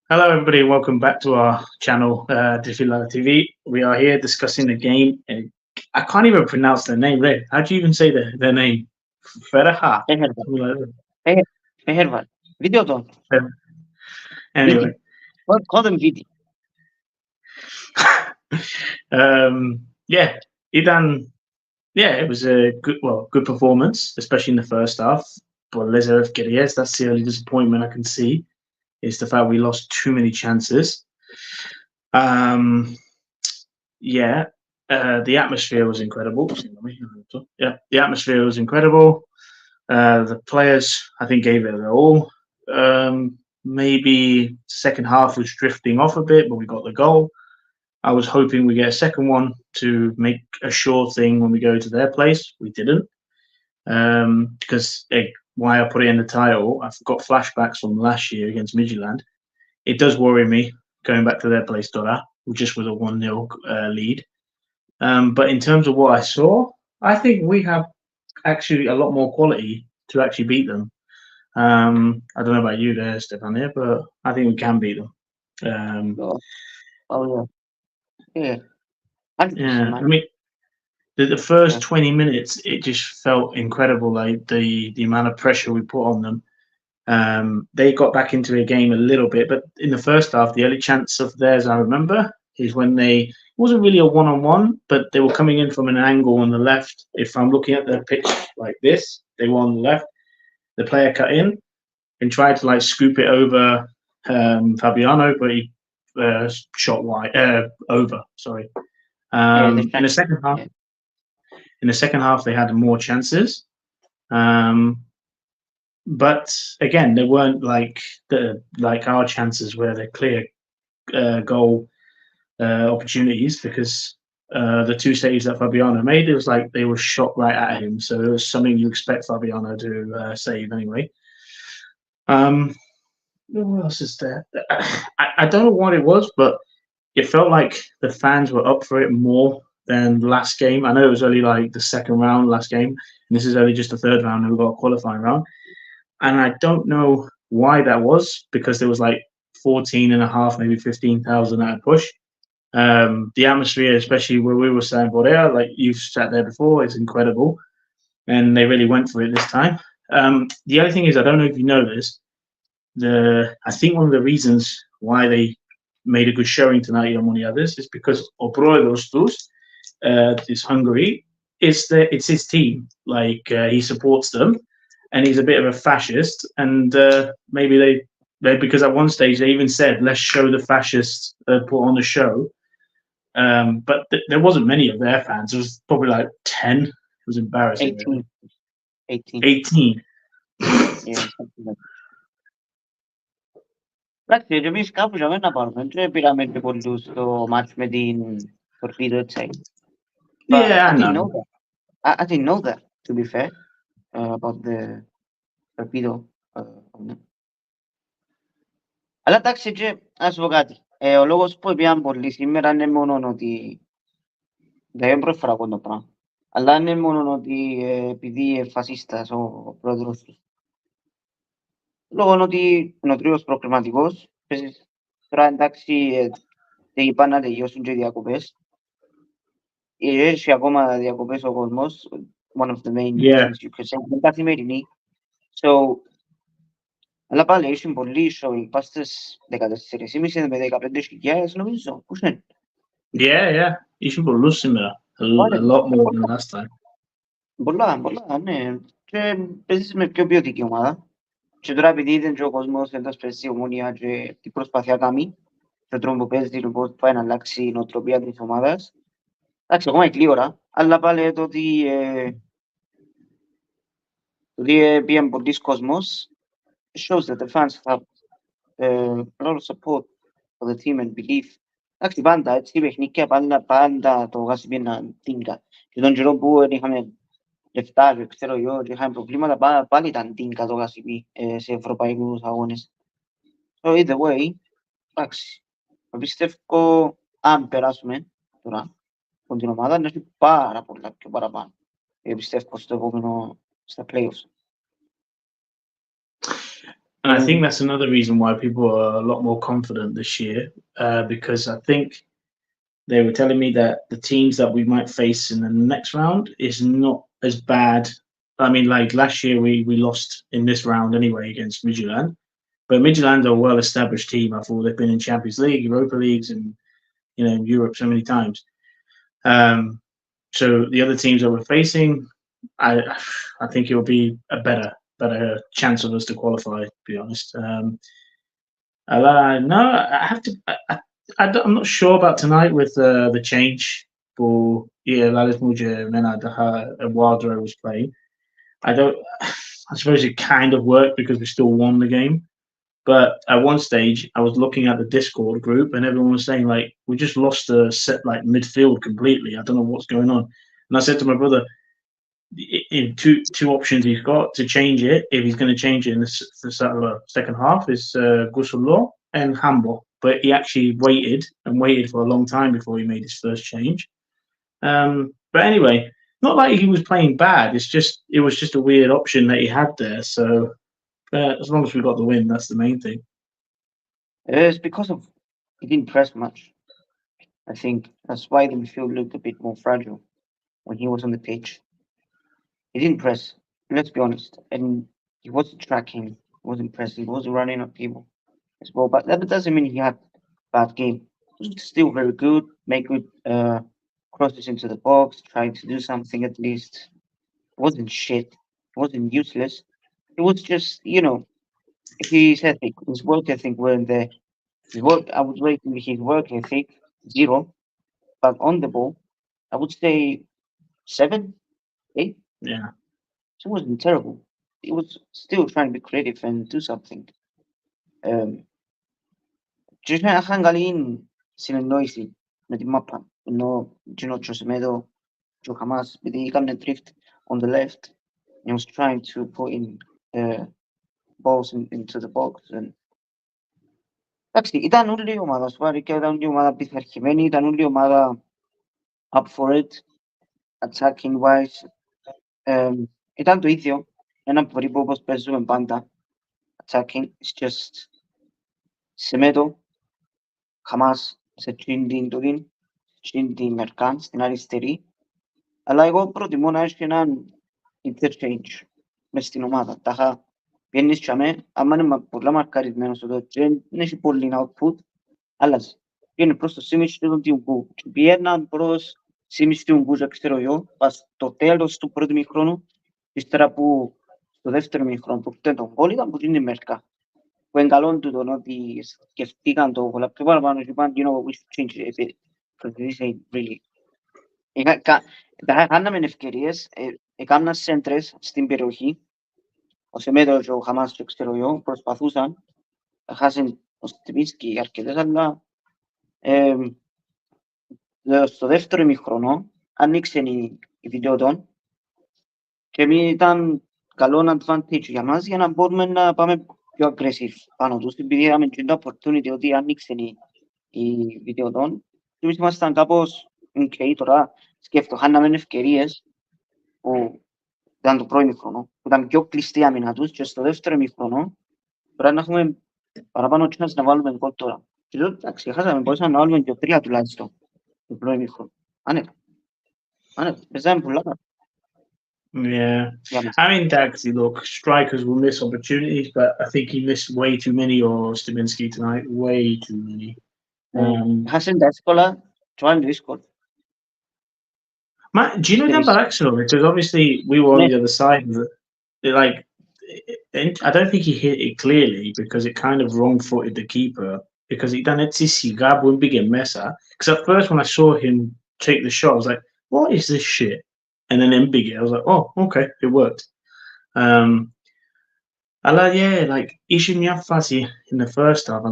Hello, everybody. Welcome back to our channel, Difilala TV. We are here discussing the game. I can't even pronounce their name, right? How do you even say their name? Fehervar. Fehervar. Something like Fehervar. Videoton. that. Anyway, Call them Vidi. yeah, Idan. Yeah, it was a good performance, especially in the first half. But Lezer Geriez, that's the only disappointment I can see, is the fact we lost too many chances. Yeah, the atmosphere was incredible. Yeah, the atmosphere was incredible. The players, I think, gave it their all. Maybe second half was drifting off a bit, but we got the goal. I was hoping we get a second one to make a sure thing when we go to their place. We didn't. Because why I put it in the title, I've got flashbacks from last year against Midtjylland. It does worry me going back to their place, Dora, just with a 1-0 lead. But in terms of what I saw, I think we have actually a lot more quality to actually beat them. I don't know about you there, Stefano, but I think we can beat them. Yeah. Yeah, I mean, the first 20 minutes, it just felt incredible, like the amount of pressure we put on them. They got back into the game a little bit, but in the first half, the only chance of theirs I remember is when it wasn't really a one-on-one, but they were coming in from an angle on the left. If I'm looking at the pitch like this, they were on the left. The player cut in and tried to scoop it over Fabiano, but he shot wide over. Sorry. In the second half, they had more chances. But again, they weren't like our chances where they're clear goal opportunities, because the two saves that Fabiano made, it was like they were shot right at him. So it was something you expect Fabiano to save anyway. What else is there? I don't know what it was, but it felt like the fans were up for it more than last game. I know it was only the second round last game, and this is only just the third round, and we've got a qualifying round. And I don't know why that was, because there was 14 and a half, maybe 15,000 at a push. The atmosphere, especially where we were saying Borea, like you've sat there before, it's incredible. And they really went for it this time. The other thing is, I don't know if you know this, I think one of the reasons why they made a good showing tonight on the others is because Oproidostus, this Hungary, it's his team. He supports them, and he's a bit of a fascist. And maybe they because at one stage they even said, "Let's show the fascists put on the show." But there wasn't many of their fans. It was probably 10. It was embarrassing. 18. Yeah. Εντάξει, και εμείς κάπου για μένα πάρουμε. Δεν πήραμε και πολλούς στο μάτς με την Torpedo side. Yeah, I know. I didn't know that, to be fair, about the Torpedo. Αλλά εντάξει, και να σου πω κάτι. Ο λόγος που πήγαν πολύ σήμερα είναι μόνο ότι δεν είναι πρώτη φορά από το πράγμα. Αλλά είναι μόνο ότι επειδή είναι φασίστας ο πρόεδρος του. Λόγω ότι είναι ο τρίτος προκριματικός, τώρα εντάξει είπαν να τελειώσουν και οι διακοπές. Έχει ακόμα διακοπές ο κόσμος, one of the main reasons you could say, είναι καθημερινή. So, αλλά πάλι ήσουν πολύ showing, πας στις 14.30 με 15.000 νομίζω, πώς είναι. Yeah, ήσουν πολλούς σήμερα, a lot more than last time. Πολλά, ναι, και παίζεις με πιο ποιοτική ομάδα. Και τώρα επειδή είδαν και ο κόσμος εντός παίζει η Ομόνια και την προσπαθία κάνει, και ο τρόπο που παίζει λοιπόν πάει να αλλάξει η νοοτροπία της ομάδας. Εντάξει, ακόμα είναι ώρα, αλλά πάλι το ότι πήγαν πολλοί κόσμος, shows that the fans have a lot of support for the team and belief. Εντάξει, πάντα, έτσι, παιχνίκια πάντα το γάσι πήγαιναν τίνκα. Και τον καιρό που είχαμε λεφτά, ξέρω εγώ, και είχαμε προβλήματα, πάλι ήταν τίνκα το γάσι σε ευρωπαϊκούς αγώνες. So either way, εντάξει, πιστεύω αν περάσουμε τώρα από την ομάδα να έχει πάρα πολλά πιο παραπάνω. Πιστεύω στο επόμενο, στα playoffs. And I think that's another reason why people are a lot more confident this year, because I think they were telling me that the teams that we might face in the next round is not as bad. I mean, like last year we lost in this round anyway against Midtjylland, but Midtjylland are a well-established team. I thought they've been in Champions League, Europa Leagues, and Europe so many times. So the other teams that we're facing, I think it will be a better chance of us to qualify. To be honest, no, I have to. I'm not sure about tonight with the change for Lales Mujer Menadaha and Wardrow was playing. I don't. I suppose it kind of worked because we still won the game. But at one stage, I was looking at the Discord group, and everyone was saying like, "We just lost the set like midfield completely. I don't know what's going on." And I said to my brother, "In two options he's got to change it. If he's going to change it in the second half, is Gusulo and Hambo." But he actually waited and waited for a long time before he made his first change. But anyway, not like he was playing bad. It was just a weird option that he had there. So as long as we got the win, that's the main thing. It's because of he didn't press much. I think that's why the midfield looked a bit more fragile when he was on the pitch. He didn't press. Let's be honest, and he wasn't tracking. He wasn't pressing. He wasn't running at people as well. But that doesn't mean he had a bad game. He was still very good. Make good crosses into the box. Trying to do something at least. It wasn't shit. It wasn't useless. It was just his ethic, his work ethic weren't there. I would rate his work ethic 0, but on the ball, I would say 7, 8. Yeah. So it wasn't terrible. He was still trying to be creative and do something. Just hanggalin sinenoisi na mapa. No, Semedo, Hamas, with the drift on the left. He was trying to put in balls into the box and εντάξει, ήταν όλη η ομάδα σου, και ήταν όλη η ομάδα πειθαρχημένη, ήταν όλη η ομάδα up for it, attacking wise. Ήταν το ίδιο, ένα περίπου όπως παίζουμε πάντα, attacking, it's just Semedo, Hamas, σε την Μερκάν, στην αριστερή, αλλά εγώ προτιμώ να έχει έναν interchange μες στην ομάδα. Τάχα βγαίνεις και αμέ, άμα είναι πολλά μαρκαρισμένος εδώ και δεν έχει πολύ output, άλλαζε. Βγαίνει προς το σίμιση του Τιουγκού. Και πιέρναν προς σίμιση του Τιουγκού, και ξέρω εγώ, στο τέλος του πρώτου μηχρόνου, ύστερα που στο δεύτερο μηχρόνο που φταίει τον κόλλ ήταν που είναι η Μερκά. Που εγκαλών του τον ότι σκεφτήκαν το πολλά πιο παραπάνω και είπαν, we should change it a bit, because this ain't really. Κάναμε ευκαιρίες, έκαναν σέντρες στην περιοχή. Ο Σεμέδο και ο Χαμάς και ξέρω εγώ προσπαθούσαν, χάσαν ο Στυπίσκι αρκετές, αλλά στο δεύτερο ημιχρονό ανοίξαν οι βιντεότων και ήταν καλό advantage για μας για να μπορούμε να πάμε πιο aggressive πάνω τους, επειδή είχαμε και το opportunity ότι ανοίξαν οι βιντεότων και εμείς ήμασταν κάπως ok, τώρα σκέφτομαι, χάναμε ευκαιρίες που ήταν το πρώτο ημιχρονό, που ήταν πιο κλειστή άμυνα τους και στο δεύτερο ημιχρονό πρέπει να έχουμε παραπάνω chance να βάλουμε γκολ τώρα. Και τότε ξεχάσαμε, μπορούσαμε να βάλουμε και 3 τουλάχιστον το πρώτο ημιχρονό. Άνετα. Παίζαμε πολλά. Yeah. I mean, Dagsy, look, strikers will miss opportunities, but I think he missed way too many, or Stebinski tonight, way too many. Χάσαν τα εύκολα και βάλουν το δύσκολο. Do you know that by accident? Because obviously we were on the other side of it. Like, I don't think he hit it clearly because it kind of wrong-footed the keeper. Because he done it to Sigab when big messa. Because at first when I saw him take the shot, I was like, "What is this shit?" And then in big, I was like, "Oh, okay, it worked." Like Ishimyafasi in the first half,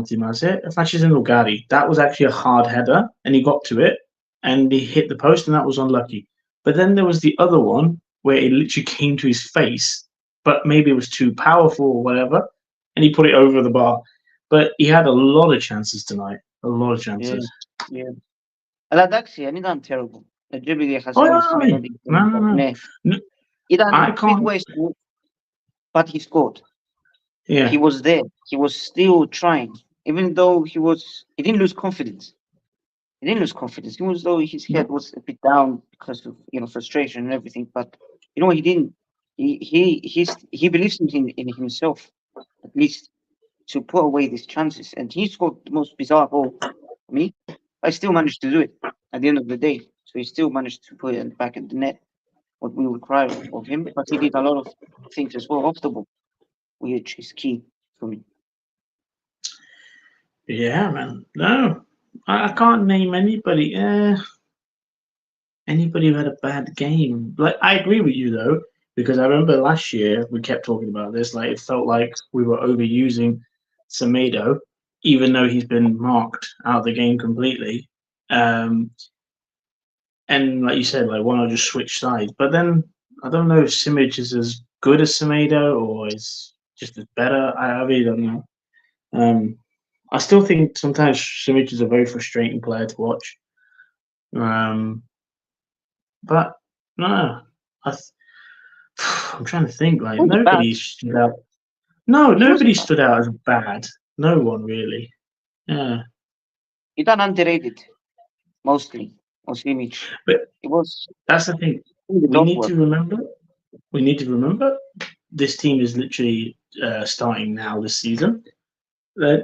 Fashes in Lugari, that was actually a hard header, and he got to it, and he hit the post, and that was unlucky. But then there was the other one where it literally came to his face, but maybe it was too powerful or whatever, and he put it over the bar. But he had a lot of chances tonight, a lot of chances. Yeah. Αλλά εντάξει, δεν ήταν terrible. Επειδή έχασαμε σήμερα την No. Ήταν big waste, but he scored. Yeah. he was there. He was still trying, even though he didn't lose confidence. He didn't lose confidence, even though his head was a bit down because of frustration and everything. But he didn't. He believes in himself, at least to put away these chances, and he scored the most bizarre goal for me. I still managed to do it at the end of the day. So he still managed to put it back in the net, what we require of him. But he did a lot of things as well off the ball, which is key for me. Yeah, man. No, I can't name anybody. Anybody who had a bad game. Like, I agree with you though, because I remember last year we kept talking about this. Like, it felt like we were overusing Semedo, even though he's been marked out of the game completely. Um, and like you said, like, why not just switch sides? But then I don't know if Simic is as good as Semedo or is just as better. I really don't know. I still think sometimes Simic is a very frustrating player to watch. Um, but no, I'm trying to think. Like Not bad. nobody stood out. No, He nobody wasn't bad. stood out as bad. No one really. Yeah, He done underrated mostly. Simic. but It was that's the thing. the We top need work. to remember. We need to remember. This team is literally starting now this season. You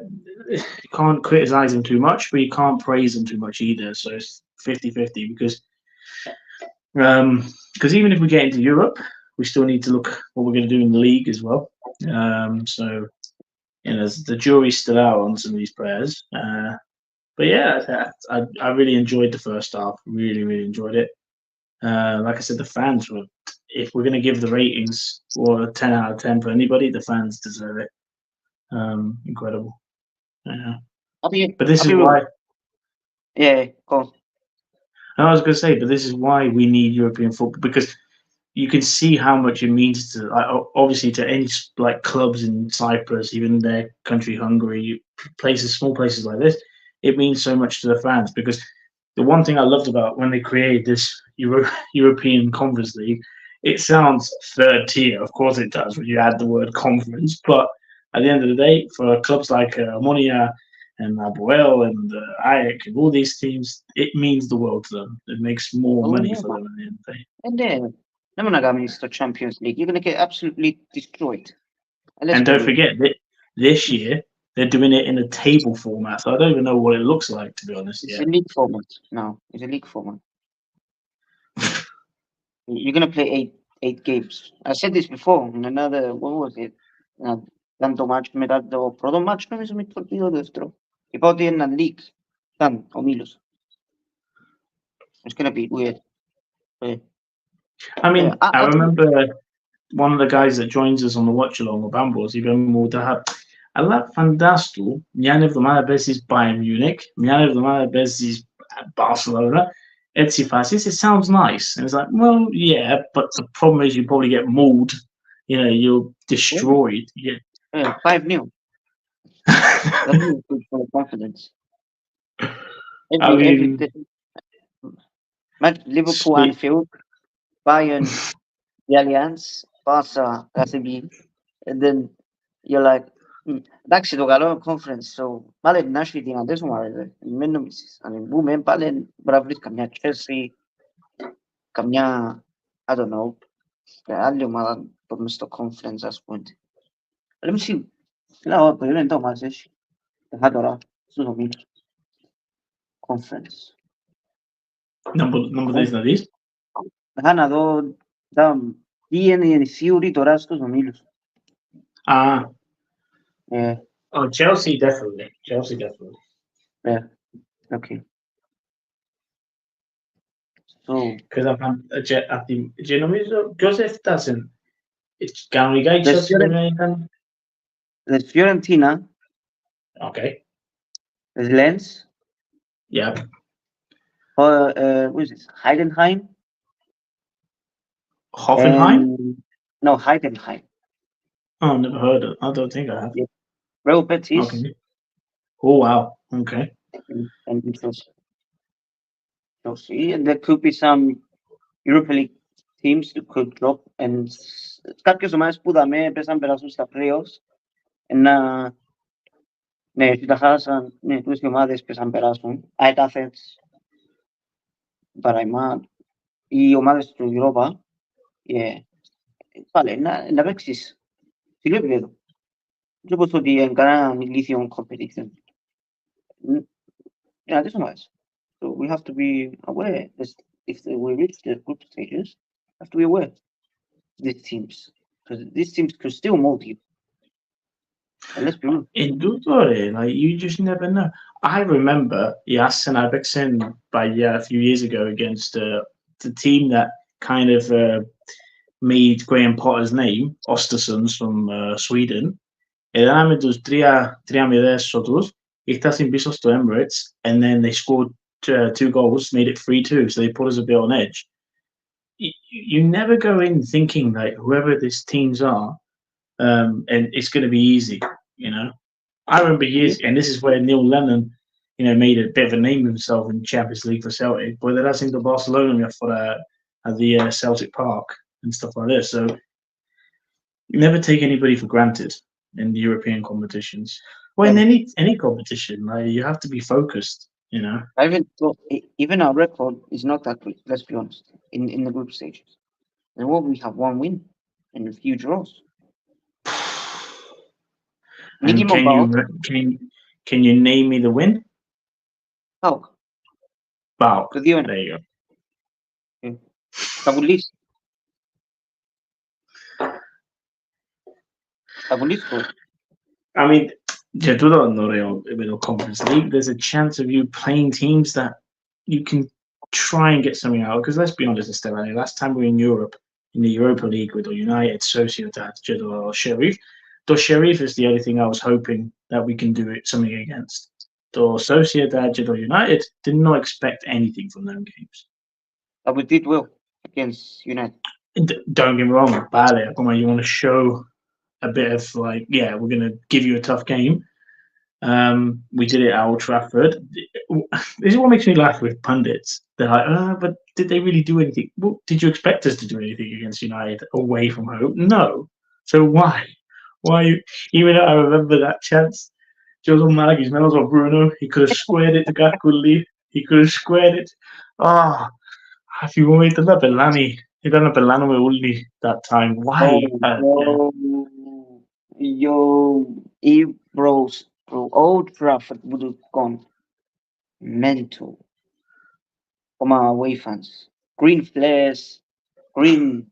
can't criticize them too much, but you can't praise them too much either. So it's 50-50 because even if we get into Europe, we still need to look what we're going to do in the league as well. So the jury's still out on some of these players. But yeah, I really enjoyed the first half. Really, really enjoyed it. Like I said, the fans were. If we're going to give the ratings or a 10 out of 10 for anybody, the fans deserve it. Incredible. Yeah. But this is why Yeah, go. I was going to say. But this is why we need European football because you can see how much it means to obviously to any like clubs in Cyprus, even their country Hungary, small places like this. It means so much to the fans because the one thing I loved about when they created this European Conference League, it sounds third tier. Of course it does when you add the word conference, but at the end of the day, for clubs like Omonoia and Abuel and Ajax and all these teams, it means the world to them. It makes more Oh money yeah, for man. them at the end of the day. And then never gonna the Champions League. You're gonna get absolutely destroyed. And let's And be don't real. forget that this year they're doing it in a table format, so I don't even know what it looks like to be honest It's a yet. league format now. It's a league format. You're gonna play eight games. I said this before in another what was it? Tanto match me dato πρώτο match νομίζω με το δύο δεύτερο. Είπα ότι είναι ένα league. Ήταν ο Μήλος. It's gonna be weird. Yeah. I mean, I I'll tell you. remember one of the guys that joins us on the watch along with Bambos, even more to Αλλά φαντάστου μια εβδομάδα παίζεις Bayern Munich, μια εβδομάδα παίζεις Barcelona. Έτσι φάσεις, it sounds nice. And it's like, well, yeah, but the problem is you probably get mauled. You're destroyed. Yeah, 5-0. That's really good for confidence. I mean, Liverpool speak, Anfield, Bayern the Allianz, Barca Gasebi, and then you're like, εντάξει το καλό conference, so πάλι να έχει δυνατές ομάδες, μην νομίζεις. Αν μπούμε πάλι μπορεί να βρεις καμιά Chelsea, καμιά, I don't know, άλλη ομάδα που μες στο conference ας πούμε. Let me see. Λέω, περίμενε το ομάδες έχει. Θα τώρα, στους ομίλους. Conference. number this, not this. Να δω τι είναι η theory τώρα στους ομίλους. Oh, Chelsea definitely. Yeah, okay. So, Because I think, do you know Joseph doesn't. It's Gary Guy Chelsea. there's Fiorentina, Okay. there's Lens, Yeah. what is this? Heidenheim? Hoffenheim? No, Heidenheim. Oh, never heard of. I don't think I have. Yeah. Real Betis. Okay. Oh wow. Okay. And Chelsea. And there could be some Europa League teams who could drop. And κάποιες ομάδες που δαμε έπαιζαν περάσουν στα playoffs. να, ναι, συνταχάσαν, ναι, τούτες οι ομάδες που θα περάσουν, ΑΕΚ Athens, Παραϊμά, οι ομάδες του Europa, πάλι, να παίξεις ψηλό επίπεδο. Δεν όπως ότι είναι κανένα ηλίθιο competition. Yeah, this one. So we have to be aware that if we reach the group stages, we have to be aware of these teams. Because these teams could still mold you. And let's be real. In Dutore, like you just never know. I remember Yasin Abeksen by a few years ago against the team that kind of made Graham Potter's name, Ostersunds from Sweden. Ήταν με τους 3-0 σωτούς, ήρθαν πίσω στο Emirates, and then they scored 2 goals, made it 3-2, so they put us a bit on edge. You never go in thinking like whoever these teams are, and it's going to be easy, you know. I remember years, and this is where Neil Lennon, you know, made a bit of a name of himself in Champions League for Celtic, but they're asking the Barcelona for at the Celtic Park and stuff like this. So you never take anybody for granted in the European competitions. Well, in any competition, like you have to be focused, you know. Even our record is not that great. Let's be honest. In the group stages, and what we have 1 win and a few draws. And can you name me the win? How? Wow. There you go. Kabulis. I mean, Conference League, there's a chance of you playing teams that you can try and get something out. Because let's be honest, Stefano, last time we were in Europe, in the Europa League with United, Sociedad, or Sheriff, the Sheriff is the only thing I was hoping that we can do something against. The Sociedad or United did not expect anything from them games. But we did well against United. Don't get me wrong, Bale, you want to show a bit of like, yeah, we're going to give you a tough game. We did it at Old Trafford. This is what makes me laugh with pundits. They're like, but did they really do anything? Well, did you expect us to do anything against United away from home? No. So why? Why? Even though I remember that chance, Jose Maggi smells of Bruno. He could have squared it to Gakuli. He could have squared it. If you want to Bellani, he done a Bellano with Uli that time. Why? Bros, bro, Old Trafford would have gone mental. From our away fans, green flares, green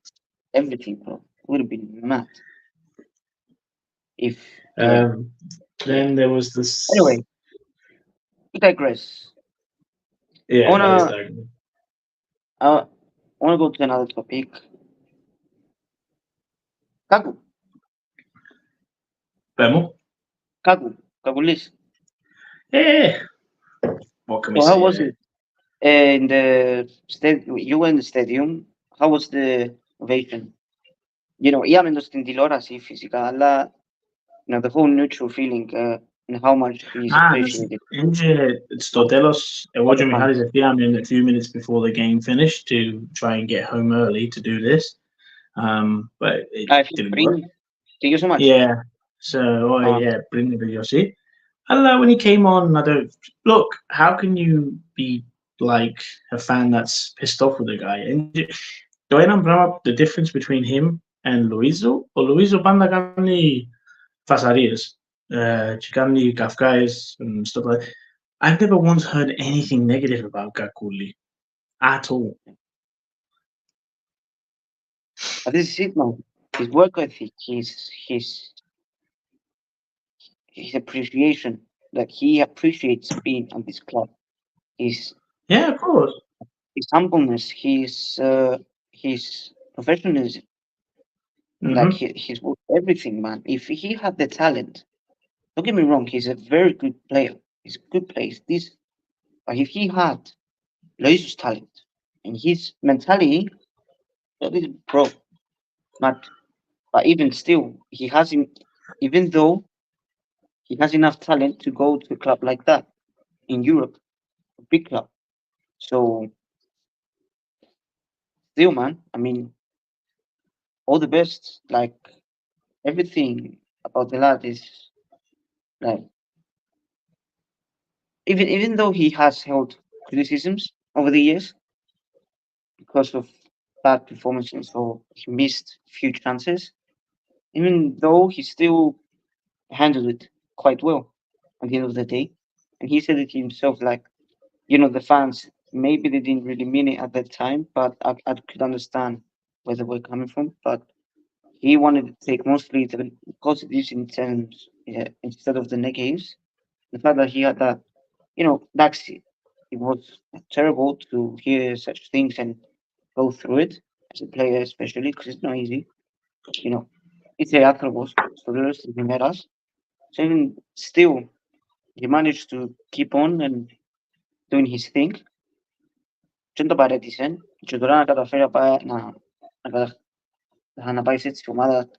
everything, bro, would have been mad. If then there was this. Anyway, we digress. Yeah, I want to go to another topic. Kaku. Bemo? Kakulis. Yeah. What can we say? How was it? In the you were in the stadium. How was the ovation? You know, είχαμε στην τηλεόραση φυσικά, αλλά the whole neutral feeling and how much he's appreciated. Στο τέλος, εγώ και ο Μιχάλης έφυγαμε in a few minutes before the game finished to try and get home early to do this. But it didn't work. Thank you so much. Yeah. So, πριν τελειώσει. Αλλά when he came on, look, how can you be like a fan that's pissed off with the guy? And το ένα πράγμα, the difference between him and Luizo, ο Luizo πάντα κάνει φασαρίες. Και κάνει καυκάες and stuff like that. I've never once heard anything negative about Gakuli at all. But this is it, man. His work ethic, his appreciation, like he appreciates being on this club. Of course. His humbleness, his professionalism, like his everything, man. If he had the talent, don't get me wrong, he's a very good player. He's a good player. But if he had Luis's talent and his mentality, that is pro. But even still, he hasn't. Even though he has enough talent to go to a club like that in Europe, a big club. So, still, man, I mean, all the best. Like, everything about the lad is Like even though he has held criticisms over the years because of bad performances or he missed few chances, even though he still handled it quite well at the end of the day. And he said it himself, like, the fans, maybe they didn't really mean it at that time, but I could understand where they were coming from. But he wanted to take mostly the positives in terms, instead of the negatives. The fact that he had that, that's it. It was terrible to hear such things and go through it as a player, especially because it's not easy. You know, it's a άνθρωπος, στο τέλος της ημέρας. So even still, he managed to keep on and doing his thing. Και δεν το παρέτησε. Και τώρα να καταφέρει να πάει σε έτσι ομάδα,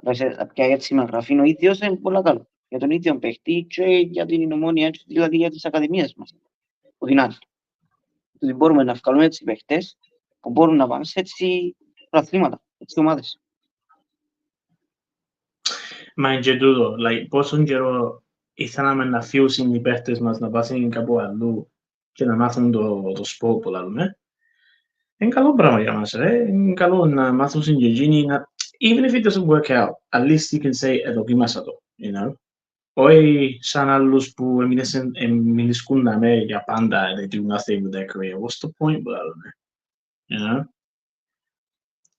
να πιάει έτσι συμμεταγραφή, ο ίδιος είναι πολύ καλό. Για τον ίδιο παίχτη και για την Ομόνοια, δηλαδή για τις ακαδημίες μας. Ο Δυνάτης. Δηλαδή μπορούμε να βγάλουμε έτσι παίχτες που μπορούν να πάνε σε έτσι πρωταθλήματα, έτσι ομάδες. Μα και τούτο, πόσον καιρό ήθελαμε να φύγουν οι παίχτες μας να πάσουν κάπου αλλού και να μάθουν το σπορ που λέμε. Είναι καλό πράγμα για μας, είναι καλό να μάθουν και εκείνοι even if it doesn't work out, at least you can say δοκίμασα το, Όχι σαν άλλους που μιλискούν για πάντα and they do nothing with their career. What's the point που λέμε,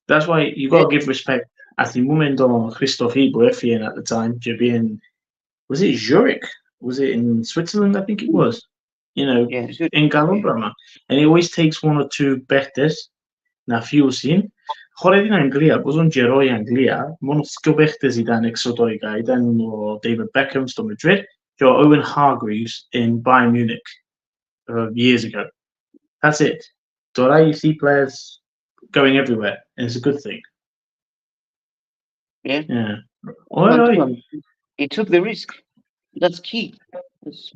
That's why you gotta give respect. Ας θυμούμε τον Χριστοφή που έφυγε at the time και πήγαινε, was it Zurich? Was it in Switzerland? I think it was. Είναι καλό πράγμα. And it always takes one or two παίχτες να φύγουν. Χωρίς την Αγγλία, πόσον καιρό η Αγγλία, μόνο δύο παίχτες ήταν εξωτερικά. Ήταν ο David Beckham στο Madrid και ο Owen Hargreaves in Bayern Munich years ago. That's it. Τώρα you see players going everywhere, and it's a good thing. Yeah. Well, he took the risk. That's key.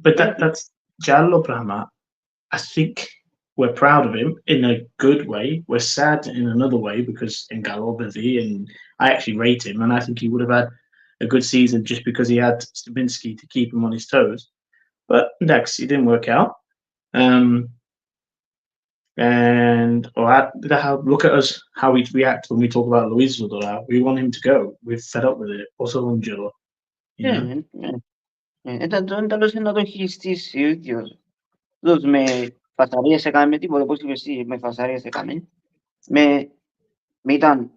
But that's Jallo Brahma. I think we're proud of him in a good way. We're sad in another way because Ngalo busy, and I actually rate him, and I think he would have had a good season just because he had Stabinsky to keep him on his toes. But Dax, it didn't work out. And look at us, how we react when we talk about Luis Zodola. We want him to go. We're fed up with it. Also, Angelo. Ήταν τέλος να το χειριστείς ο ίδιος. Με φασαρίες έκαμε τίποτα, όπως είπες εσύ, με φασαρίες έκαμε. Ήταν,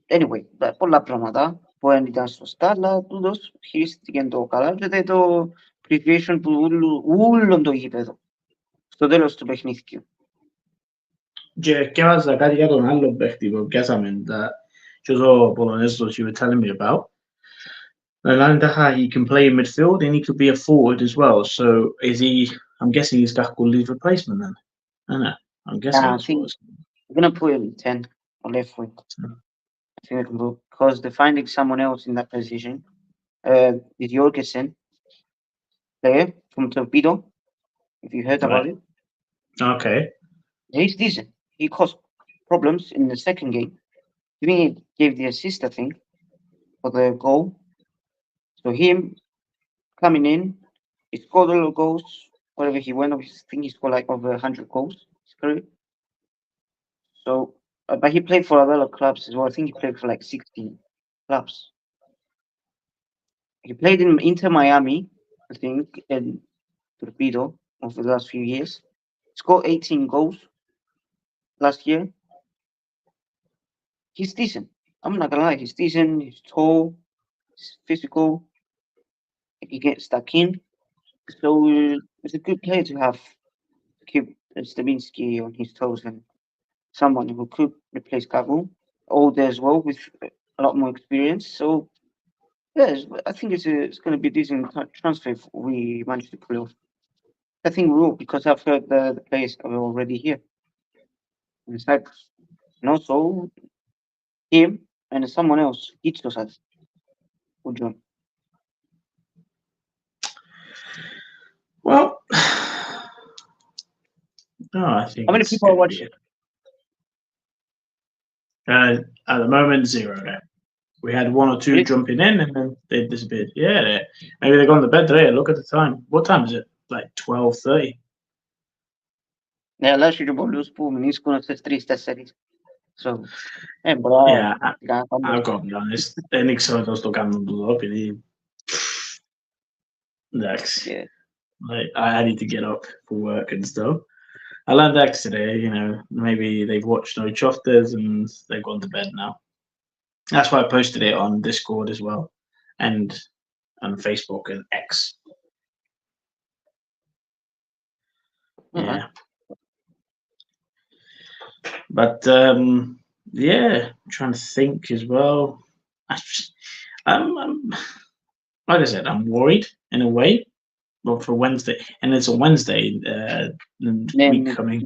anyway, πολλά πράγματα που δεν ήταν σωστά, αλλά τούτος χειρίστηκε το καλά και το appreciation που ούλον το γήπεδο στο τέλος του παιχνίδιου. Και έβαζα κάτι για τον άλλο παίχτη που πιάσαμε, και ο Πολωνέζος you were telling me about. And he can play in midfield and he could be a forward as well. So I'm guessing he's Gakulli's replacement then. I know. I'm guessing I'm going to put him 10 on left wing. I think it will, because they're finding someone else in that position. Is Jorgensen, player from Torpedo, if you heard about it. Okay. He's decent. He caused problems in the second game. He gave the assist, I think, for the goal. So him coming in, he scored a lot of goals. Wherever he went, I think he scored like over 100 goals in his career. So, but he played for a lot of clubs as well. I think he played for like 16 clubs. He played in Inter Miami, I think, and Torpedo over the last few years. Scored 18 goals last year. He's decent. I'm not gonna lie, he's decent. He's tall, he's physical. He gets stuck in. So it's a good player to have to keep Stabinsky on his toes and someone who could replace Gavu, older as well with a lot more experience. So yeah, I think it's going to be a decent transfer if we manage to pull off. I think we will, because I've heard the players are already here in Cyprus. And also him and someone else, Kitsos has will join. Well, I think how many people are watching? At the moment, 0. We had one or two Really? jumping in and then they disappeared. Yeah, maybe they're gone to bed today. Look at the time. What time is it? Like 12:30. Ναι, αλλά έχει και πολλούς που μηνίσκουν στις 3-4. So, μπορεί Yeah, να I've got to be honest. Δεν ξέρω πώς το κάνουν το επειδή εντάξει. Yeah. Like, I need to get up for work and stuff. I learned X today, you know, maybe they've watched No Chofters and they've gone to bed now. That's why I posted it on Discord as well and on Facebook and X. Yeah. But yeah, I'm trying to think as well. I'm like I said, I'm worried in a way. But for Wednesday, and it's a Wednesday week coming.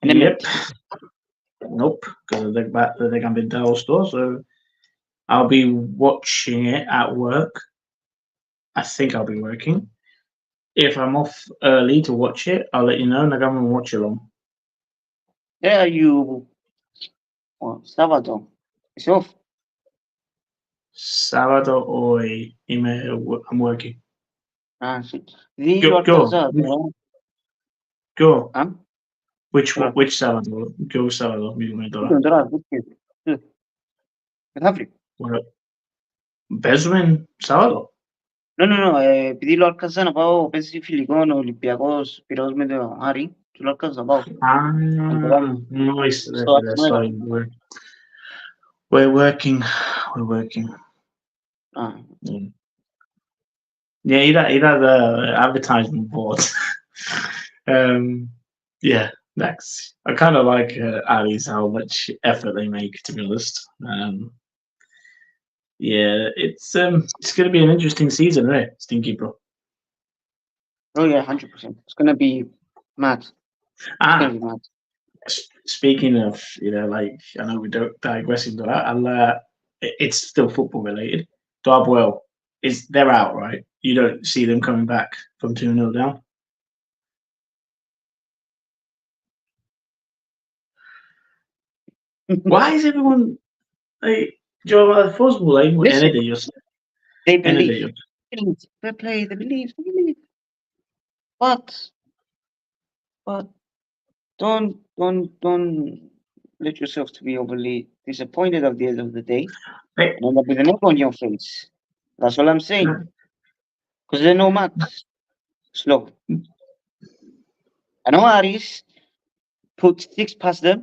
Yep. Nope, because they're gonna be Dell store, so I'll be watching it at work. I think I'll be working. If I'm off early to watch it, I'll let you know, and I'm gonna watch along. Yeah, you. Sábado. It's off. Sábado hoy, I'm working. Shit. Go. Huh? Which sábado? Go sábado, mismo τώρα. Μεθαύριο. Παίζουμε Sábado. No, επειδή λέω άρκαζα να πάω παίζει φιλικό ο Ολυμπιακός Πειραιώς με το Άρη, του λέω άρκαζα να πάω. Nice. Sorry. We're working. Yeah, either the advertisement board. Yeah, that's. I kind of like Ali's how much effort they make. To be honest, yeah, it's going to be an interesting season, right, Stinky Bro? Oh yeah, 100%. It's gonna be mad. Speaking of, like I know we don't digress into that. It's still football related. Darwell they're out, right? You don't see them coming back from 2-0 down. Why is everyone like Joe football like They believe. They play, they believe. But don't let yourself to be overly disappointed at the end of the day. And end up with an egg on your face. That's all I'm saying. Because they know Max. Slow. I know Aris put 6 past them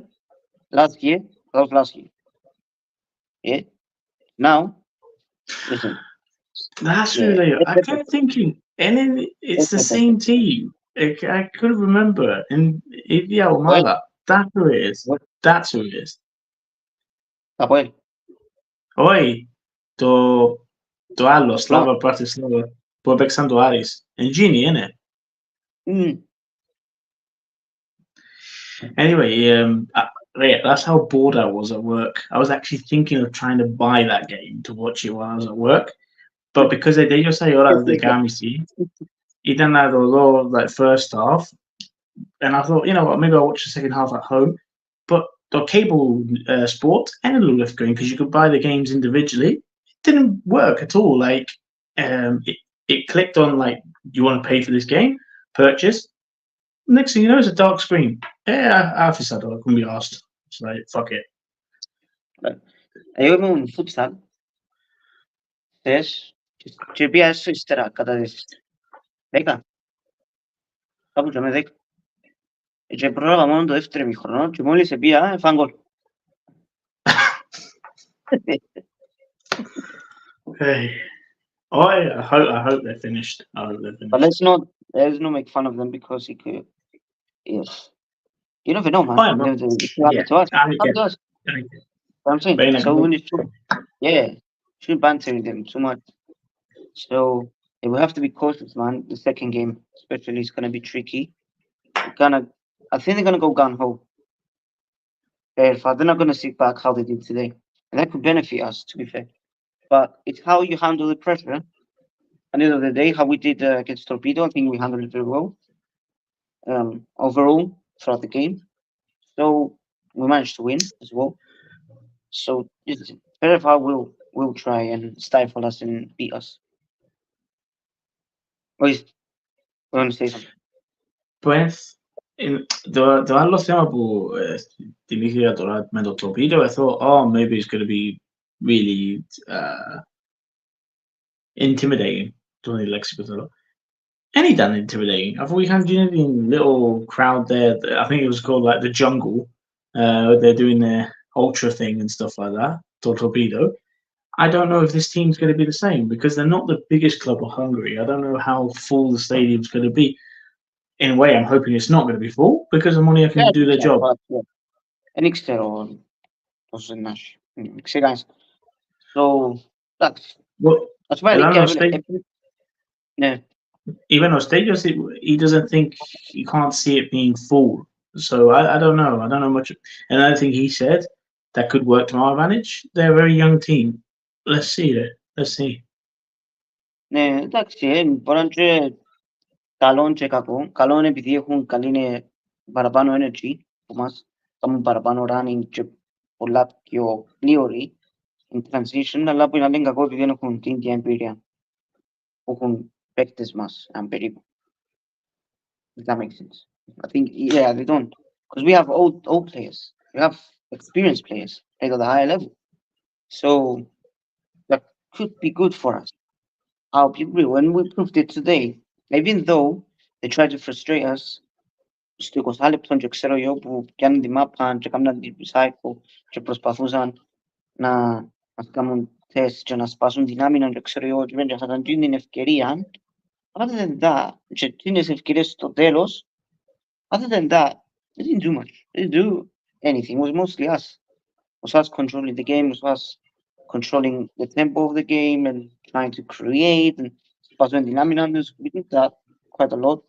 last year. That was last year. Yeah. Now, listen. That's really. I kept thinking, and then it's the same team. I couldn't remember. And Idia Omala, that's who it is. That's who it is. Apoel. Oi, to άλλο, Slava Bratislava, που έπαιξαν το Άρης. Engini, innit? Anyway, that's how bored I was at work. I was actually thinking of trying to buy that game to watch it while I was at work. But because they did say horas de Gamisi, ήταν να το δω like first half, and I thought, you know what, maybe I'll watch the second half at home. But the cable sport ended up going because you could buy the games individually. It didn't work at all. Like it clicked on like, you want to pay for this game, purchase. Next thing you know, it's a dark screen. Yeah, I couldn't be asked. It's like, fuck it. Εγώ ήμουν futsal. Θες και πήγα ύστερα κατά τις 10. Κάπου και με 10. Και πρόλαβα μόνο το δεύτερο ημίχρονο και μόλις πήγα έφαγα γκολ. Hey. I hope they're finished. But let's not make fun of them because it could. Yes. You never know, man. I'm saying. So when it's true, shouldn't banter them too much. So we have to be cautious, man. The second game, especially, is gonna be tricky. I think they're gonna go gun ho. They're not gonna sit back how they did today, and that could benefit us, to be fair. But it's how you handle the pressure. At the end of the day, how we did against Torpedo, I think we handled it very well. Overall, throughout the game, so we managed to win as well. So Fehervar will try and stifle us and beat us. Or is going to say something? Pues, το άλλο θέμα που θυμήθηκα τώρα με το Torpedo, I thought, oh, maybe it's going to be really intimidating. Don't need Lexi Patel. Any damn intimidating. I thought we had a little crowd there. I think it was called like the Jungle. They're doing their ultra thing and stuff like that. Torpedo. I don't know if this team's going to be the same because they're not the biggest club of Hungary. I don't know how full the stadium's going to be. In a way, I'm hoping it's not going to be full because Omonoia can do their job. Δεν ξέρω πώς είναι. Ξεκάθαρα. So, εντάξει. Ας πούμε, ναι. Even on stadiums, he doesn't think, he can't see it being full. So I don't know. I don't know much. Another thing he said that could work to our advantage. They're a very young team. Let's see it. Let's see. Ναι, εντάξει, μπορεί να είναι καλό και κακό. Καλό είναι επειδή έχουν καλή παραπάνω energy που μας, κάνουν παραπάνω running και πολλά πιο γλύωροι in transition, αλλά που είναι άλλη κακό επειδή δεν έχουν την ίδια εμπειρία που έχουν παίκτες μας, αν περίπου. If that makes sense. I think, yeah, they don't. Because we have old players. We have experienced players at the higher level. So that could be good for us. I'll be real. When we proved it today, even though they tried to frustrate us, στο 20 λεπτό και ξέρω εγώ που πιάνουν τη μάπα και κάνουν την cycle και προσπαθούσαν να μας κάνουν τεστ και να σπάσουν την άμυνα και ξέρω εγώ και θα ήταν την ευκαιρία. Other than that, και τις ευκαιρίες στο τέλος, other than that, they didn't do much. They didn't do anything. It was mostly us. It was us controlling the game. It was us controlling the tempo of the game and trying to create and spasming the άμυνα. We did that quite a lot.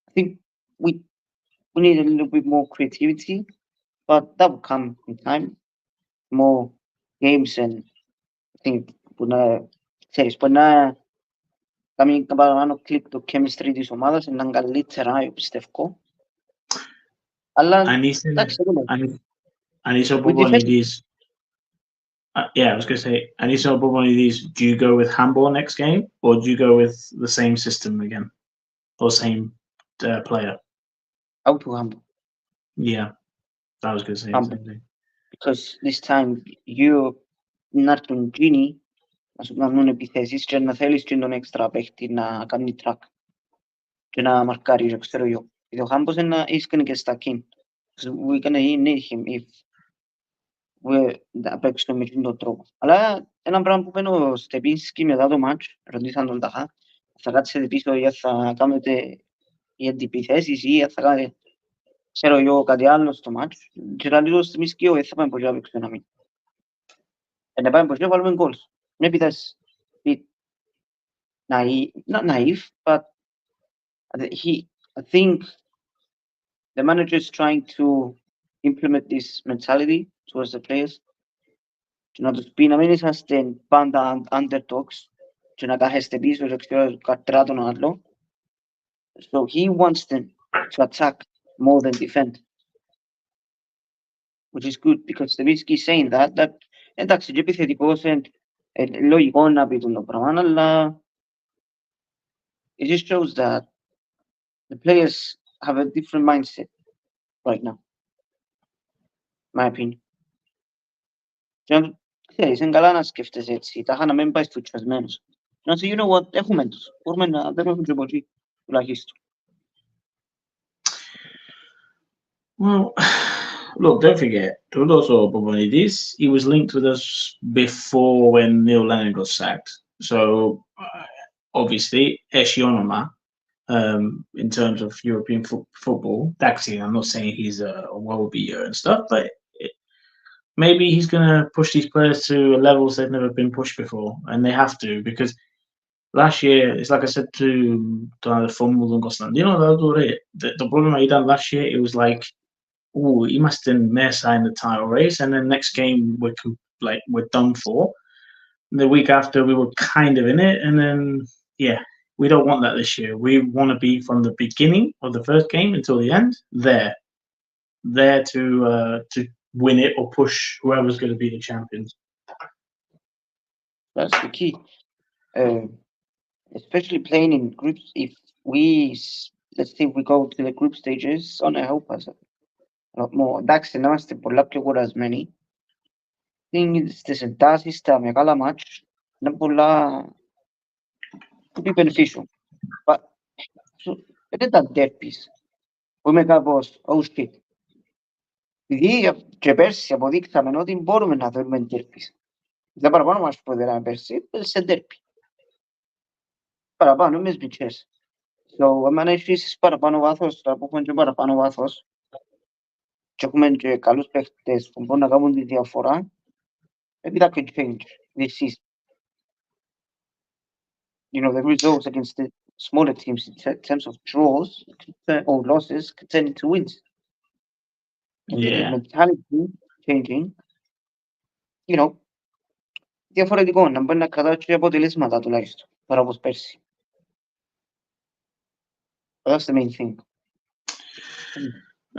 I think we need a little bit more creativity, but that will come in time. More games and I think που να κάνει παραπάνω κλικ το chemistry της ομάδας είναι καλύτερα, πιστεύω. Αλλά εντάξει, Aniso Bobonidis. Yeah, I was going to say, Aniso Bobonidis, do you go with handball next game or do you go with the same system again? Or same player? Out to handball. Yeah, I was going to say the same thing. Because this time you not τον Gini να σου κάνουν επιθέσεις και να θέλεις και τον έξτρα παίχτη να κάνει track και να μαρκάρει, ξέρω εγώ. Ο handball είναι going to get stuck in. We're going to need him if θα παίξουμε με τον τρόπο. Αλλά ένα πράγμα που πένω ο Στεπίνσκι μετά το μάτς, ρωτήσαν τον ταχά, θα κάτσετε πίσω ή θα κάνετε οι αντιπιθέσεις ή θα κάνετε, ξέρω εγώ, κάτι άλλο στο μάτς. Και να λίγο Στεπίνσκι, θα πάμε πολύ να παίξουμε να μην. Να πάμε πολύ να βάλουμε γκολς. Maybe that's a bit naive, not naive, but I think the manager is trying to implement this mentality towards the players. Και να τους πει να μην είσαστε πάντα underdogs και να κάθεστε πίσω και ξέρω κατρά τον άλλο. So he wants them to attack more than defend. Which is good because Stevitsky is saying that εντάξει και επιθετικός λογικό να πει το πράγμα, αλλά it just shows that the players have a different mindset right now. My opinion. Ξέρεις, είναι καλά να σκέφτεσαι έτσι, τα να μην πάει στουτσιασμένος. Να σου, you know what, έχουμε τους. Μπορούμε να δεν έχουν και πολύ, τουλάχιστον. Well, look, don't forget, also Bobonidis, he was linked with us before when Neil Lennon got sacked. So, obviously, Eshionoma, in terms of European football, actually, I'm not saying he's a world beater and stuff, but maybe he's going to push these players to levels they've never been pushed before, and they have to, because last year, it's like I said to the Formula and Constantino, the problem I done last year, it was like, oh, he must have Mesa in the title race, and then next game we're done for. The week after we were kind of in it, and then yeah, we don't want that this year. We want to be from the beginning of the first game until the end there to win it or push whoever's going to be the champions. That's the key. Especially playing in groups. If let's say we go to the group stages, it's gonna help us a lot more. Εντάξει, να είμαστε πολλά πιο κουρασμένοι. Στις εντάσεις, στα μεγάλα μάτς, είναι πολλά to be beneficial. But δεν τα ντέρπεις. Που είμαι κάπως, oh shit. Επειδή και πέρσι αποδείξαμε ότι μπορούμε να θέλουμε ντέρπεις. Δεν παραπάνω μας που δεν πέρσι, σε ντέρπι. Παραπάνω, είμαι σβιτσές. So, άμα έχεις παραπάνω βάθος, τώρα που έχουμε και παραπάνω βάθος, και έχουμε και καλούς παίχτες που μπορούν να κάνουν τη διαφορά, maybe that could change this season. You know, the results against the smaller teams in terms of draws or losses could turn into wins. The Yeah. mentality changing, you know, διαφορετικό, να μπορεί να κρατάξει αποτελέσματα τουλάχιστον, παρά όπως πέρσι. That's the main thing.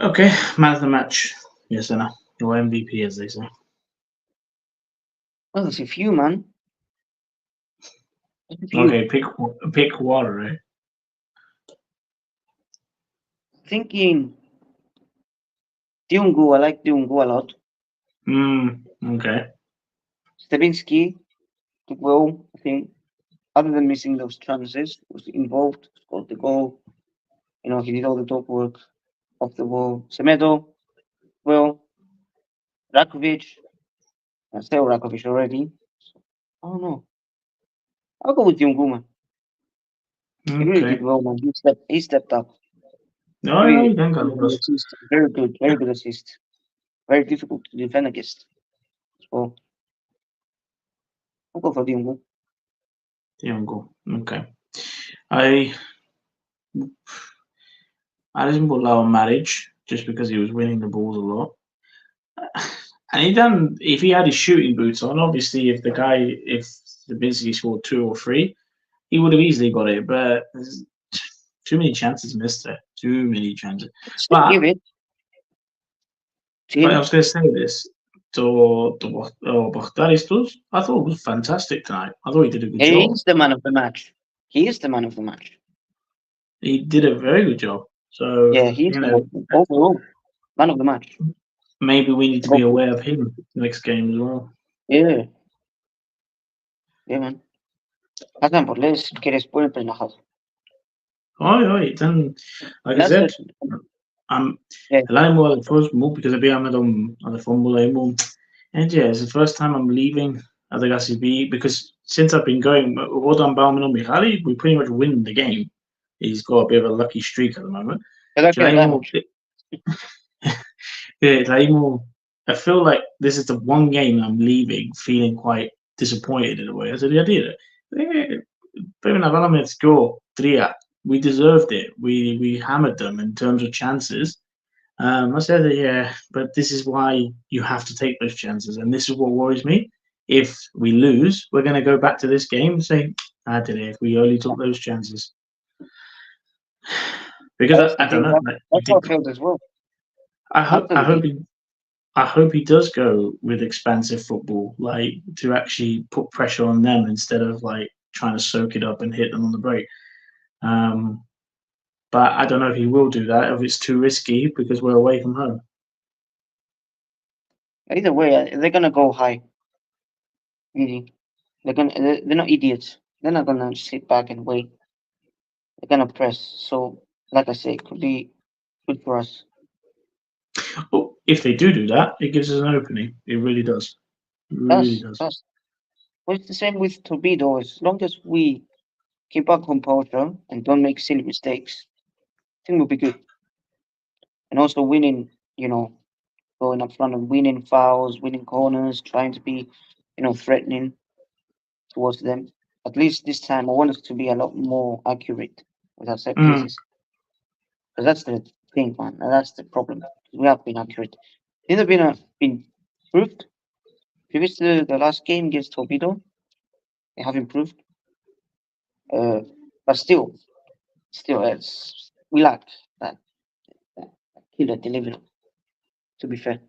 Okay, man of the match. Yes, Anna. Or MVP, as they say. Well, there's a few, man. There's a few. Okay, pick water, right? Thinking Diungu, I like Diungu a lot. Okay. Stebinski did well, I think. Other than missing those chances, was involved, scored the goal. You know, he did all the top work off the ball. Semedo, well. Rakovic, I say Rakovic already. I don't know. I'll go with Diungu, man. He really did well, man. He stepped up. No, you don't go first. Very good assist. Very difficult to defend against. So, I'll go for Diungu. Diungu. Okay. I didn't allow marriage just because he was winning the balls a lot. And if he had his shooting boots on, obviously if Stebinski scored 2 or 3, he would have easily got it, but there's too many chances missed there. Too many chances. But Give it. I was going to say this to Bachtaristus. I thought it was fantastic tonight. I thought he did a good job. He is the man of the match. He is the man of the match. He did a very good job. So yeah, he's overall man of the match. Maybe we need to be aware of him next game as well. Yeah. Yeah, man. Hasn't πολλές ευκαιρίες που είναι πριν να χάσει. Όχι, ήταν, like I said, ελάει μου αδερφός μου, because πήγα με τον αδερφό μου, λέει μου, and yeah, it's the first time I'm leaving Adegasibi, because since I've been going, όταν πάμε με Michali, we pretty much win the game. He's got a bit of a lucky streak at the moment. I feel like this is the one game I'm leaving feeling quite disappointed in a way. I said, yeah, I did it. We deserved it. We hammered them in terms of chances. I said, yeah, but this is why you have to take those chances. And this is what worries me. If we lose, we're going to go back to this game and say, I did it. We only took those chances. Because I don't know. That's how I felt as well. I hope he does go with expansive football, like to actually put pressure on them instead of like trying to soak it up and hit them on the break. But I don't know if he will do that, if it's too risky because we're away from home. Either way, they're gonna go high. Really, they're not idiots. They're not gonna sit back and wait. They're gonna press. So, like I say, it could be good for us. Well, if they do that, it gives us an opening. It really does. It really does. Well, it's the same with Torpedo. As long as we keep our composure and don't make silly mistakes, I think we'll be good. And also winning, going up front and winning fouls, winning corners, trying to be, threatening towards them. At least this time, I want us to be a lot more accurate with our set pieces. Because that's the thing, man. And that's the problem. We have been accurate. Things have been improved. Previous to the last game against Torpedo, they have improved. But still, we lack that killer delivery, to be fair.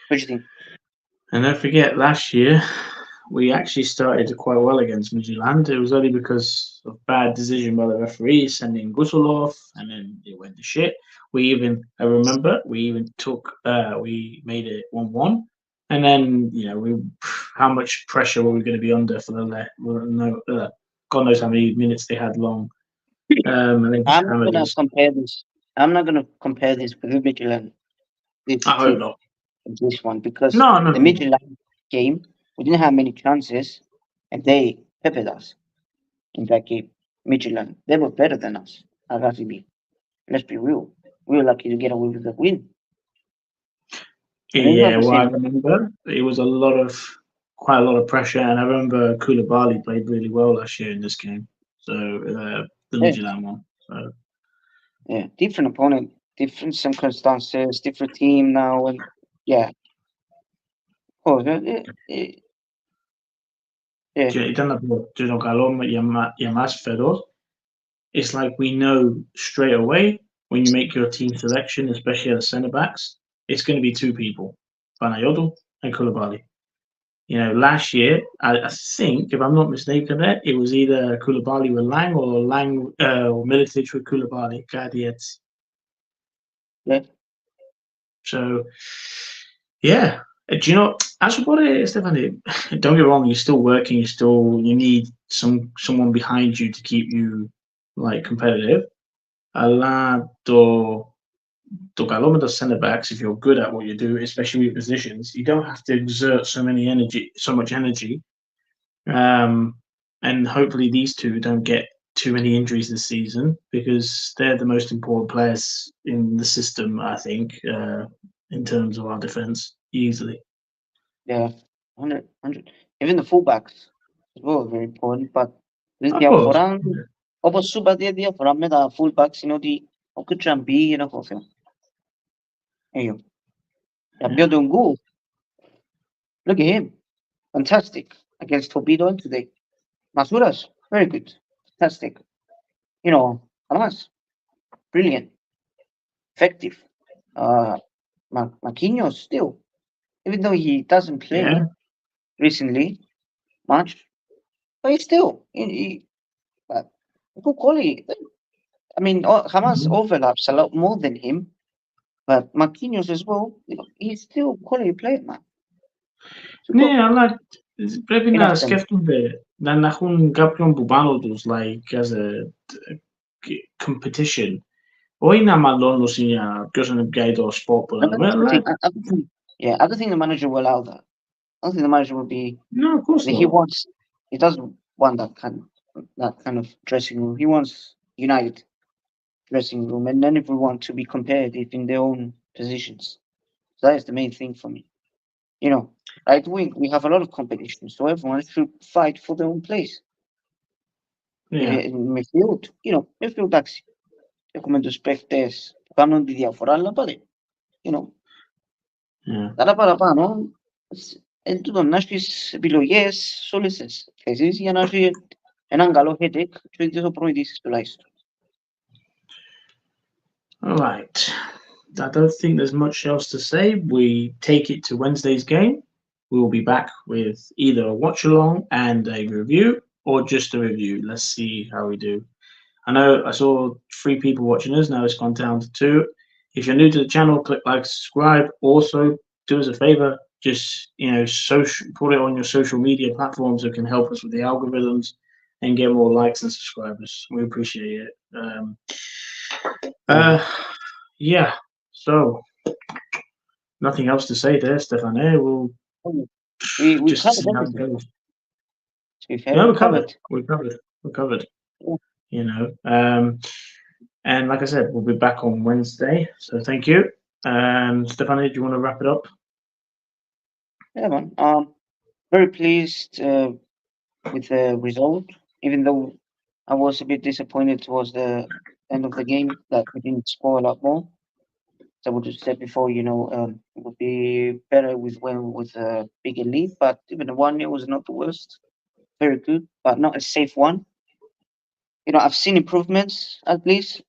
What do you think? And don't forget, last year we actually started quite well against Midtjylland. It was only because of bad decision by the referee sending Gusulov, and then it went to shit. I remember, we even we made it 1-1. And then, how much pressure were we going to be under for God knows how many minutes they had long. And they just I'm not hammered gonna us. compare this. I'm not gonna compare this with the Midtjylland, this I hope team, not. and this one, because No, no, the no. Midtjylland game, we didn't have many chances, and they peppered us in that game. Midtjylland, they were better than us at RCB. Let's be real. We were lucky to get away with the win, and it's not Yeah, the well, I same. remember it was quite a lot of pressure, and I remember Koulibaly played really well last year in this game. So the Yeah, Midtjylland one. So yeah, different opponent, different circumstances, different team now, and yeah, oh, yeah, και ήταν το καλό για μας φέτος. It's like we know straight away when you make your team selection, especially at the centre backs, it's going to be two people, Panayotou and Koulibaly. Last year, I think, if I'm not mistaken, it was either Koulibaly with Lang or Militic with Koulibaly, Gadiets. yeah. So, yeah. Do you know, as about it, Stefano, don't get me wrong, you're still working, you need someone behind you to keep you, like, competitive. Αλλά το καλό με the centre backs, if you're good at what you do, especially with positions, you don't have to exert so much energy. And hopefully these two don't get too many injuries this season, because they're the most important players in the system, I think, in terms of our defense, easily. Yeah, 100. Even the fullbacks as well, very important. But this Of course. διαφορά, όπως σου είπα, τη διαφορά με τα fullbacks είναι ότι ο Κουτσαμπί είναι ο Θεός. Για τον Γκου, look at him. Fantastic against Torpedo today. Masuras, very good. Fantastic. Hamas, brilliant. Effective. Marquinhos still, even though he doesn't play Yeah. recently much, but he's still good quality. I mean, Hamas overlaps a lot more than him, but Marquinhos as well, he's still quality player, man. Ναι, αλλά πρέπει Είναι να αυτό. σκέφτονται να έχουν κάποιον που πάνω τους, like, as a competition. Όχι να μαλώνουν για ποιος είναι πια το sport που λέμε, αλλά... Yeah, I don't think the manager will allow that. I don't think the manager will be... No, of course not. He doesn't want that kind of dressing room. He wants united dressing room, and then everyone to be competitive in their own positions. So that is the main thing for me. Right wing, we have a lot of competition, so everyone should fight for their own place. Yeah. In midfield, midfield, εντάξει. Έχουμε τους παίχτες που κάνουν τη διαφορά, αλλά πάλι, αλλά παραπάνω, εν τούτο να έχεις επιλογές σε όλες τις θέσεις για να έχει έναν καλό headache και όχι ο προπονητής τουλάχιστον. All right. I don't think there's much else to say. We take it to Wednesday's game. We will be back with either a watch along and a review, or just a review. Let's see how we do. I know I saw 3 people watching us. Now it's gone down to 2. If you're new to the channel, click like, subscribe. Also, do us a favor, just put it on your social media platforms that can help us with the algorithms and get more likes and subscribers. We appreciate it. Yeah. So nothing else to say there, Stefano. We just covered see how it everything. goes. Yeah, we covered. We're covered. And like I said, we'll be back on Wednesday. So thank you. Stefano, do you want to wrap it up? Yeah, man. Very pleased with the result, even though I was a bit disappointed towards the end of the game that we didn't score a lot more. As I would have said before, it would be better with a bigger lead, but even the 1-0 was not the worst. Very good, but not a safe one. I've seen improvements, at least,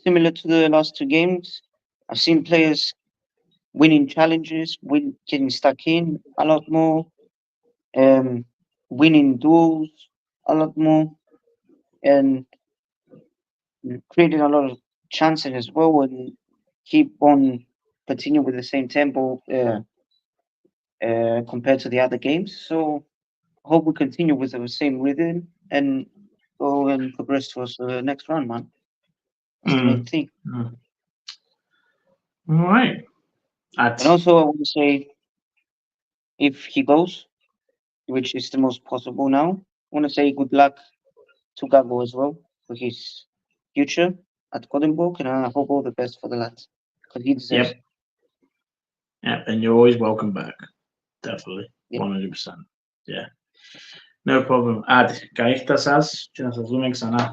similar to the last 2 games. I've seen players winning challenges, getting stuck in a lot more, winning duels a lot more, and creating a lot of chances as well, and keep on continue with the same tempo compared to the other games. So hope we continue with the same rhythm and go and progress towards the next round, man. That's the main thing. All right. And also, I want to say, if he goes, which is the most possible now, I want to say good luck to Gago as well for his future at Gothenburg, and I hope all the best for the lads because he deserves it. Yeah, and you're always welcome back. Definitely. 100%. Yeah. No problem. Άντε, καλή σας, και να σας δούμε ξανά.